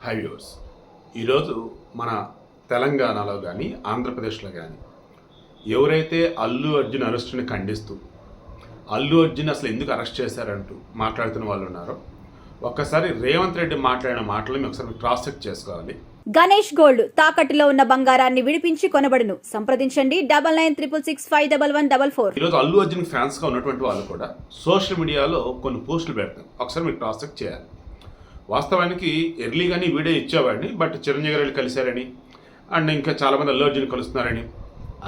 High viewers, ఈరోజు మన తెలంగాణలో కానీ ఆంధ్రప్రదేశ్లో కానీ ఎవరైతే అల్లు అర్జున్ అరెస్టుని ఖండిస్తూ అల్లు అర్జున్ అసలు ఎందుకు అరెస్ట్ చేశారంటూ మాట్లాడుతున్న వాళ్ళు ఉన్నారో ఒక్కసారి రేవంత్ రెడ్డి మాట్లాడిన మాటలను ఒకసారి క్రాస్ చెక్ చేసుకోవాలి. గణేష్ గోల్డ్ తాకట్టులో ఉన్న బంగారాన్ని విడిపించి కొనబడును. సంప్రదించండి 9966611144. ఈరోజు అల్లు అర్జున్ ఫ్యాన్స్గా ఉన్నటువంటి వాళ్ళు కూడా సోషల్ మీడియాలో కొన్ని పోస్టులు పెడతారు. ఒకసారి మీరు క్రాస్ చెక్ చేయాలి. వాస్తవానికి ఎర్లీగానే వీడియో ఇచ్చేవాడిని, బట్ చిరంజీవి గారు కలిశారని అండ్ ఇంకా చాలామంది అల్లు అర్జున్ కలుస్తున్నారని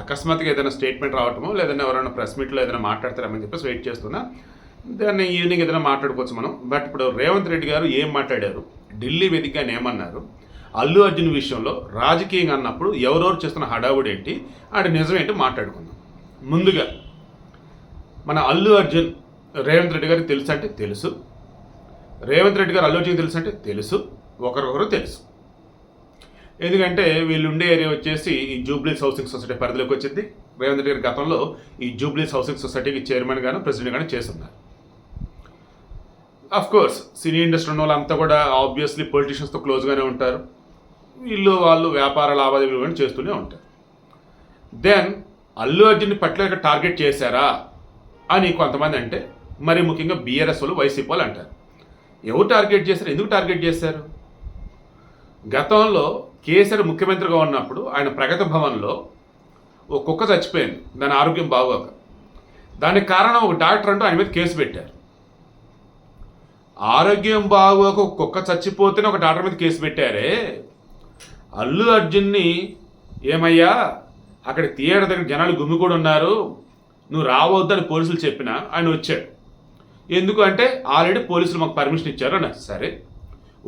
అకస్మాత్తుగా ఏదైనా స్టేట్మెంట్ రావటమో లేదన్నా ఎవరైనా ప్రెస్ మీట్లో ఏదైనా మాట్లాడతారని చెప్పేసి వెయిట్ చేస్తున్నా. దాన్ని ఈవినింగ్ ఏదైనా మాట్లాడుకోవచ్చు మనం. బట్ ఇప్పుడు రేవంత్ రెడ్డి గారు ఏం మాట్లాడారు, ఢిల్లీ వేదికగా ఏమన్నారు, అల్లు అర్జున్ విషయంలో రాజకీయంగా అన్నప్పుడు ఎవరెవరు చేస్తున్న హడావుడి ఏంటి అంటే నిజమేంటి మాట్లాడుకుందాం. ముందుగా మన అల్లు అర్జున్ రేవంత్ రెడ్డి గారికి తెలుసు అంటే తెలుసు, రేవంత్ రెడ్డి గారు అల్లు అర్జున్ తెలుసు అంటే తెలుసు, ఒకరొకరు తెలుసు. ఎందుకంటే వీళ్ళు ఉండే ఏరియా వచ్చేసి ఈ జూబ్లీస్ హౌసింగ్ సొసైటీ పరిధిలోకి వచ్చింది. రేవంత్ రెడ్డి గారి గతంలో ఈ జూబ్లీస్ హౌసింగ్ సొసైటీకి చైర్మన్ గాను ప్రెసిడెంట్ గాను చేస్తున్నారు. అఫ్ కోర్స్ సినీ ఇండస్ట్రీ ఉన్న వాళ్ళంతా కూడా ఆబ్వియస్లీ పొలిటీషియన్స్తో క్లోజ్గానే ఉంటారు. వీళ్ళు వాళ్ళు వ్యాపార లావాదేవీలు కూడా చేస్తూనే ఉంటారు. దెన్ అల్లు అర్జున్ని పర్టికులర్గా టార్గెట్ చేశారా అని కొంతమంది అంటే, మరి ముఖ్యంగా బీఆర్ఎస్ వాళ్ళు వైసీపీ వాళ్ళు అంటారు. ఎవరు టార్గెట్ చేశారు, ఎందుకు టార్గెట్ చేశారు? గతంలో కేసీఆర్ ముఖ్యమంత్రిగా ఉన్నప్పుడు ఆయన ప్రగతి భవన్లో ఒక కుక్క చచ్చిపోయింది, దాని ఆరోగ్యం బాగోక. దానికి కారణం ఒక డాక్టర్ అంటూ ఆయన మీద కేసు పెట్టారు. ఆరోగ్యం బాగోక ఒక కుక్క చచ్చిపోతేనే ఒక డాక్టర్ మీద కేసు పెట్టారే. అల్లు అర్జున్ని ఏమయ్యా అక్కడ థియేటర్ దగ్గర జనాలు గుమ్మికూడి ఉన్నారు, నువ్వు రావద్దని పోలీసులు చెప్పినా ఆయన వచ్చాడు. ఎందుకు అంటే ఆల్రెడీ పోలీసులు మాకు పర్మిషన్ ఇచ్చారు అన్నారు. సరే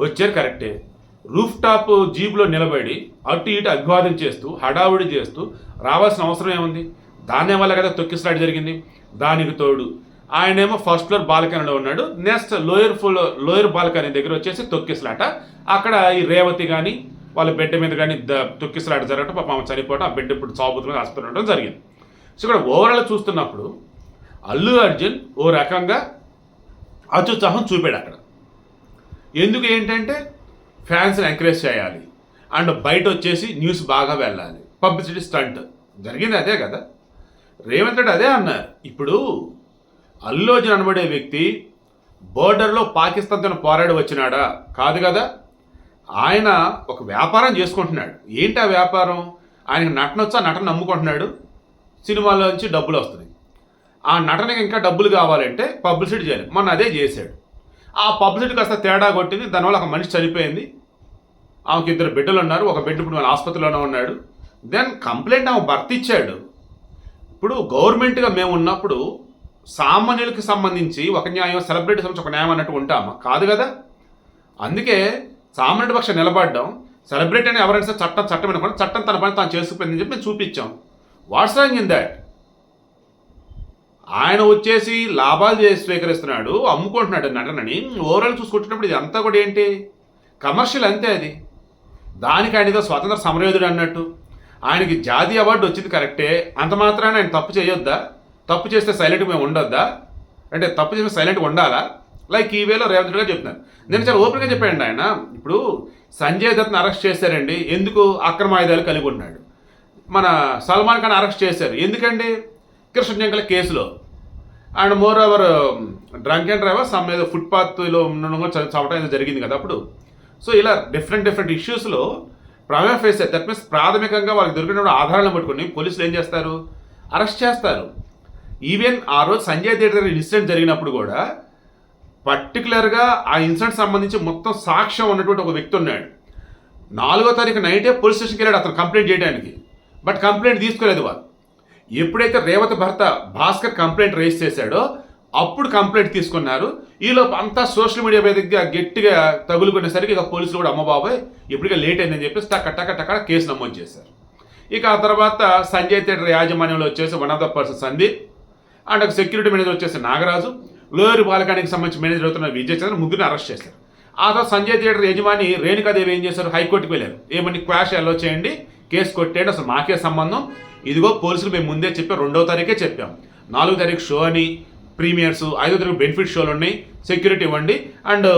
వచ్చారు, కరెక్టే. రూఫ్ టాప్ జీప్లో నిలబడి అటు ఇటు అభివాదం చేస్తూ హడావుడి చేస్తూ రావాల్సిన అవసరం ఏముంది? దాని వల్ల కదా తొక్కిసలాట జరిగింది. దానికి తోడు ఆయనేమో ఫస్ట్ ఫ్లోర్ బాల్కనీలో ఉన్నాడు, నెక్స్ట్ లోయర్ బాల్కనీ దగ్గర వచ్చేసి తొక్కిసలాట. అక్కడ ఈ రేవతి కానీ వాళ్ళ బెడ్ మీద కానీ తొక్కిసలాట జరగటం, పాప ఆమె చనిపోవడం, ఆ బెడ్ ఇప్పుడు చావుతున్న హాస్పిటల్ ఉండడం జరిగింది. సో ఇక్కడ ఓవరాల్ చూస్తున్నప్పుడు అల్లు అర్జున్ ఓ రకంగా అత్యుత్సాహం చూపాడు అక్కడ. ఎందుకు ఏంటంటే ఫ్యాన్స్ని ఎంకరేజ్ చేయాలి అండ్ బయట వచ్చేసి న్యూస్ బాగా వెళ్ళాలి, పబ్లిసిటీ స్టంట్ జరిగింది అదే కదా. రేవంత్ రెడ్డి అదే అన్నారు. ఇప్పుడు అల్లు అర్జున్ అనబడే వ్యక్తి బోర్డర్లో పాకిస్తాన్తో పోరాడి వచ్చినాడా? కాదు కదా. ఆయన ఒక వ్యాపారం చేసుకుంటున్నాడు. ఏంటి ఆ వ్యాపారం? ఆయనకు నటన వచ్చా, నటన నమ్ముకుంటున్నాడు, సినిమాలోంచి డబ్బులు వస్తుంది. ఆ నటనకి ఇంకా డబ్బులు కావాలంటే పబ్లిసిటీ చేయాలి. మొన్న అదే చేశాడు. ఆ పబ్లిసిటీ కాస్త తేడా కొట్టింది, దానివల్ల ఒక మనిషి చనిపోయింది, ఆమెకి 2 బిడ్డలు ఉన్నారు, ఒక బిడ్డ ఇప్పుడు మన ఆసుపత్రిలోనే ఉన్నాడు. దెన్ కంప్లైంట్ ఆమె భర్త ఇచ్చాడు. ఇప్పుడు గవర్నమెంట్గా మేము ఉన్నప్పుడు సామాన్యులకి సంబంధించి ఒక న్యాయం, సెలబ్రిటీ సంబంధించి ఒక న్యాయం అన్నట్టు ఉంటామా? కాదు కదా. అందుకే సామాన్యుడి పక్షం నిలబడ్డాం. సెలబ్రిటీ అని ఎవరైనా సరే చట్టం అనుకోండి, చట్టం తన పని తాను చేసుకుపోయిందని చెప్పి మేము చూపించాం. What's wrong in that? ఆయన వచ్చేసి లాభాలు చేసి స్వీకరిస్తున్నాడు, అమ్ముకుంటున్నాడు నటనని. ఓవరాల్ చూసుకుంటున్నప్పుడు ఇది అంతా కూడా ఏంటి, కమర్షియల్ అంతే. అది దానికి ఆయన ఏదో స్వాతంత్ర సమరయోధుడు అన్నట్టు. ఆయనకి జాతీయ అవార్డు వచ్చింది కరెక్టే, అంత మాత్రాన ఆయన తప్పు చేయొద్దా? తప్పు చేస్తే సైలెంట్గా మేము ఉండొద్దా? అంటే తప్పు చేస్తే సైలెంట్గా ఉండాలా? లైక్ ఈ వేలో రేవంత్ రెడ్డి గారు చెప్తున్నారు. నేను చాలా ఓపెన్గా చెప్పానండి. ఆయన ఇప్పుడు సంజయ్ దత్ని అరెస్ట్ చేశారండి, ఎందుకు? అక్రమ ఆయుధాలు కలిగి ఉన్నాడు. మన సల్మాన్ ఖాన్ అరెస్ట్ చేశారు, ఎందుకండి? కృష్ణ జంకల కేసులో. And more over drunk and driver some ఏదో ఫుట్పాత్లో చవటం ఏదో జరిగింది కదా అప్పుడు. సో ఇలా డిఫరెంట్ ఇష్యూస్లో ప్రమేయం ఫేస్ అయ్యారు. దట్ మీన్స్ ప్రాథమికంగా వాళ్ళకి దొరికిన ఆధారాలను పట్టుకుని పోలీసులు ఏం చేస్తారు, అరెస్ట్ చేస్తారు. ఈవెన్ ఆ రోజు సంజయ్ థియేటర్ ఇన్సిడెంట్ జరిగినప్పుడు కూడా పర్టికులర్గా ఆ ఇన్సిడెంట్ సంబంధించి మొత్తం సాక్ష్యం ఉన్నటువంటి ఒక వ్యక్తి ఉన్నాడు. 4వ తారీఖు నైటే పోలీస్ స్టేషన్కి వెళ్ళాడు అతను కంప్లైంట్ చేయడానికి. బట్ కంప్లైంట్ తీసుకోలేదు వాళ్ళు. ఎప్పుడైతే రేవతి భర్త భాస్కర్ కంప్లైంట్ రేస్ చేశాడో అప్పుడు కంప్లైంట్ తీసుకున్నారు. ఈలోపు అంతా సోషల్ మీడియా వేదికగా గట్టిగా తగులుకునేసరికి ఇక పోలీసులు కూడా అమ్మబాబాయ్ ఇప్పటికే లేట్ అయిందని చెప్పేసి టక్క కేసు నమోదు చేశారు. ఇక ఆ తర్వాత సంజయ్ థియేటర్ యాజమాన్యంలో వచ్చేసి one of the person Sandeep and ఒక సెక్యూరిటీ మేనేజర్ వచ్చేసి నాగరాజు, లోయర్ బాలకానికి సంబంధించి మేనేజర్ అవుతున్న విజయ్ చంద్ర, ముగ్గురిని అరెస్ట్ చేశారు. ఆ తర్వాత సంజయ్ థియేటర్ యజమాని రేణుకాదేవి ఏం చేశారు, హైకోర్టుకు వెళ్ళారు. ఏమని క్వాష్ అలో చేయండి, కేసు కొట్టేయండి, అసలు మాకే సంబంధం. ఇదిగో పోలీసులు మేము ముందే చెప్పాం, 2వ తారీఖే చెప్పాం, 4వ తారీఖు షో అని, ప్రీమియర్స్, 5వ తారీఖు బెనిఫిట్ షోలు ఉన్నాయి, సెక్యూరిటీ ఇవ్వండి అండ్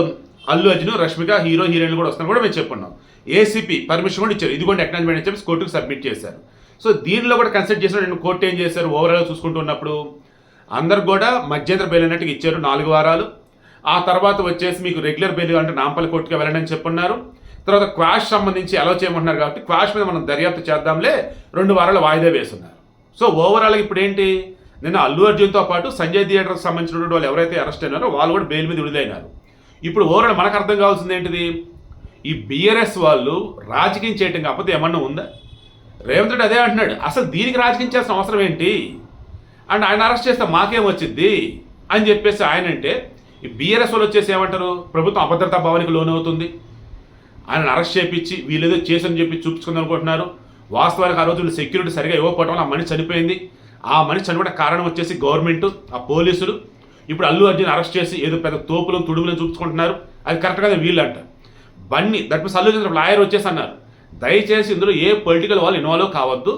అల్లు అర్జున్, రష్మిక, హీరో హీరోయిన్లు కూడా వస్తాను కూడా మేము చెప్పున్నాం. ఏసీపీ పర్మిషన్ కూడా ఇచ్చారు, ఇదిగోండి అక్నాలజ్మెంట్ అని చెప్పి కోర్టుకు సబ్మిట్ చేశారు. సో దీనిలో కూడా కన్సల్ట్ చేసిన నేను కోర్టు ఏం చేశారు, ఓవరాల్గా చూసుకుంటూ ఉన్నప్పుడు అందరికి కూడా మధ్యంతర బెయిల్ అన్నట్టుగా ఇచ్చారు 4 వారాలు. ఆ తర్వాత వచ్చేసి మీకు రెగ్యులర్ బెయిల్ అంటే నాంపల్లి కోర్టుకి వెళ్ళండి అని చెప్పున్నారు. తర్వాత క్వాష్ సంబంధించి అలౌ చేయమంటున్నారు కాబట్టి క్వాష్ మీద మనం దర్యాప్తు చేద్దాంలే 2 వారాలు వాయిదా వేస్తున్నారు. సో ఓవరాల్గా ఇప్పుడు ఏంటి, నిన్న అల్లు అర్జున్తో పాటు సంజయ్ థియేటర్కి సంబంధించిన వాళ్ళు ఎవరైతే అరెస్ట్ అయినారో వాళ్ళు కూడా బెయిల్ మీద విడుదలైనారు. ఇప్పుడు ఓవరాల్ మనకు అర్థం కావాల్సింది ఏంటిది, ఈ బీఆర్ఎస్ వాళ్ళు రాజకీయం చేయటం కాకపోతే ఏమన్నా ఉందా? రేవంత్ రెడ్డి అదే అంటున్నాడు, అసలు దీనికి రాజకీయం చేసిన అవసరం ఏంటి, అండ్ ఆయన అరెస్ట్ చేస్తే మాకేం వచ్చింది అని చెప్పేసి ఆయన అంటే, ఈ బీఆర్ఎస్ వాళ్ళు వచ్చేసి ఏమంటారు, ప్రభుత్వం అభద్రతా భావానికి లోనవుతుంది, ఆయనను అరెస్ట్ చేయించి వీళ్ళేదో చేసని చెప్పి చూపించుకుందాం అనుకుంటున్నారు. వాస్తవానికి ఆ రోజు సెక్యూరిటీ సరిగా ఇవ్వకపోవడం వల్ల ఆ మనిషి చనిపోయింది. ఆ మనిషి చనిపోయిన కారణం వచ్చేసి గవర్నమెంట్, ఆ పోలీసులు. ఇప్పుడు అల్లు అర్జున్ అరెస్ట్ చేసి ఏదో పెద్ద తోపులను తుడుములను చూపించుకుంటున్నారు, అది కరెక్ట్గా వీళ్ళు అంట. Bunny that means Allu Arjun lawyer వచ్చేసి అన్నారు, దయచేసి ఇందులో ఏ పొలిటికల్ వాళ్ళు ఇన్వాల్వ్ కావద్దు,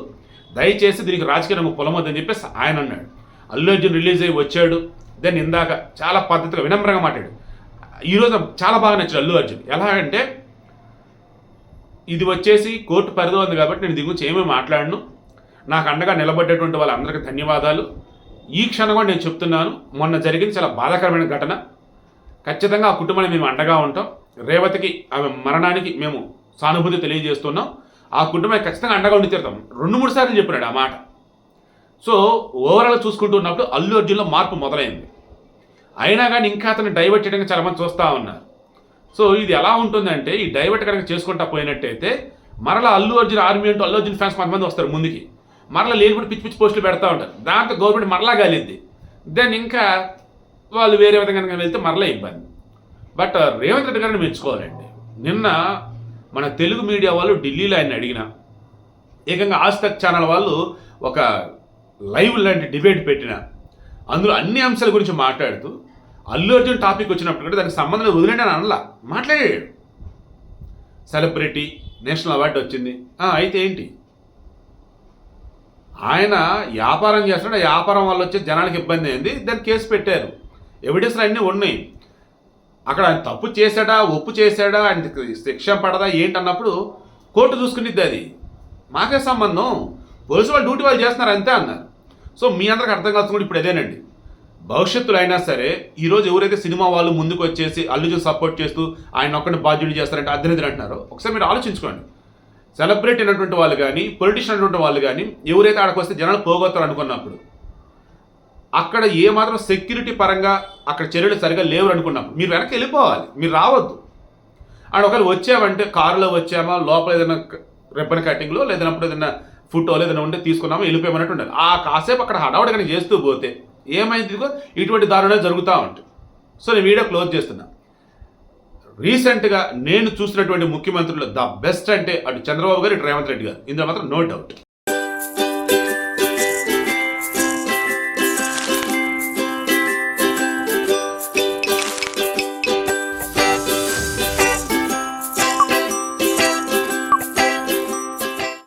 దయచేసి దీనికి రాజకీయ రంగు పొలమొద్దని చెప్పేసి ఆయన అన్నాడు. అల్లు అర్జున్ రిలీజ్ అయ్యి వచ్చాడు, దాన్ని ఇందాక చాలా పద్ధతిగా వినమ్రంగా మాట్లాడు. ఈరోజు చాలా బాగా నచ్చాడు అల్లు అర్జున్. ఎలా అంటే, ఇది వచ్చేసి కోర్టు పరిధిలో ఉంది కాబట్టి నేను దీని గురించి ఏమీ మాట్లాడను, నాకు అండగా నిలబడ్డటువంటి వాళ్ళందరికీ ధన్యవాదాలు. ఈ క్షణం కూడా నేను చెప్తున్నాను, మొన్న జరిగింది చాలా బాధాకరమైన ఘటన, ఖచ్చితంగా ఆ కుటుంబానికి మేము అండగా ఉంటాం. రేవతికి ఆమె మరణానికి మేము సానుభూతి తెలియజేస్తున్నాం, ఆ కుటుంబానికి ఖచ్చితంగా అండగా ఉండి తీరుతాం. 2-3 సార్లు చెప్పినాడు ఆ మాట. సో ఓవరాల్ చూసుకుంటున్నప్పుడు అల్లు అర్జున్లో మార్పు మొదలైంది. అయినా కానీ ఇంకా అతను డైవర్ట్ చేయడానికి చాలామంది చూస్తూ ఉన్నారు. సో ఇది ఎలా ఉంటుందంటే, ఈ డైవర్ట్ కనుక చేసుకుంటా పోయినట్టయితే మరలా అల్లు అర్జున్ ఆర్మీ అంటూ అల్లు అర్జున్ ఫ్యాన్స్ కొంతమంది వస్తారు ముందుకి, మరలా లేనిపోయి పిచ్చి పిచ్చి పోస్టులు పెడతా ఉంటారు. దాంతో గవర్నమెంట్ మరలా గాలిద్ది, దెన్ ఇంకా వాళ్ళు వేరే విధంగా కనుక వెళ్తే మరలా ఇబ్బంది. బట్ రేవంత్ రెడ్డి గారిని మెచ్చుకోవాలండి. నిన్న మన తెలుగు మీడియా వాళ్ళు ఢిల్లీలో ఆయన అడిగిన, ఏకంగా ఆజ్ తక్ ఛానల్ వాళ్ళు ఒక లైవ్ లాంటి డిబేట్ పెట్టిన, అందులో అన్ని అంశాల గురించి మాట్లాడుతూ అల్లు అర్జున్ టాపిక్ వచ్చినప్పుడు కూడా దానికి సంబంధం వదిలేండి అని అనలా, మాట్లాడాడు. సెలబ్రిటీ, నేషనల్ అవార్డు వచ్చింది, అయితే ఏంటి, ఆయన వ్యాపారం చేస్తున్నాడు, ఆ వ్యాపారం వల్ల వచ్చే జనానికి ఇబ్బంది అయింది, దాన్ని కేసు పెట్టారు, ఎవిడెన్స్లు అన్నీ ఉన్నాయి. అక్కడ ఆయన తప్పు చేశాడా, ఒప్పు చేశాడా, ఆయన శిక్ష పడదా ఏంటన్నప్పుడు కోర్టు చూసుకునిద్ది, అది మాకే సంబంధం, పోలీసు వాళ్ళు డ్యూటీ వాళ్ళు చేస్తున్నారు అంతే అన్నారు. సో మీ అందరికి అర్థం కాల్సింది ఇప్పుడు అదేనండి. భవిష్యత్తులో అయినా సరే ఈరోజు ఎవరైతే సినిమా వాళ్ళు ముందుకు వచ్చేసి అల్లుజున్ సపోర్ట్ చేస్తూ ఆయన ఒక్కడిని బాధ్యులు చేస్తారంటే అర్థనిధులు అంటున్నారో ఒకసారి మీరు ఆలోచించుకోండి. సెలబ్రిటీ అయినటువంటి వాళ్ళు కానీ, పొలిటీషియన్ అయినటువంటి వాళ్ళు కానీ ఎవరైతే ఆడకు వస్తే జనాలు పోగొత్తారు అనుకున్నప్పుడు, అక్కడ ఏమాత్రం సెక్యూరిటీ పరంగా అక్కడ చర్యలు సరిగా లేవు అనుకున్నప్పుడు మీరు వెనక్కి వెళ్ళిపోవాలి, మీరు రావద్దు. అండ్ ఒకవేళ వచ్చామంటే కారులో వచ్చామా, లోపల ఏదైనా రిబ్బన్ కటింగ్లో లేదన్నప్పుడు ఏదైనా ఫోటోలు ఏదైనా ఉంటే తీసుకున్నామా వెళ్ళిపోయామన్నట్టు ఉండాలి. ఆ కాసేపు అక్కడ హడావుడి కానీ చేస్తూ పోతే ఏమైంది, ఇటువంటి దారుణాలు జరుగుతూ ఉంటాయి. సో నేను వీడియో క్లోజ్ చేస్తున్నా. రీసెంట్గా నేను చూసినటువంటి ముఖ్యమంత్రులు ద బెస్ట్ అంటే అటు చంద్రబాబు గారు, ఇటు రేవంత్ రెడ్డి గారు, ఇందులో మాత్రం నో డౌట్.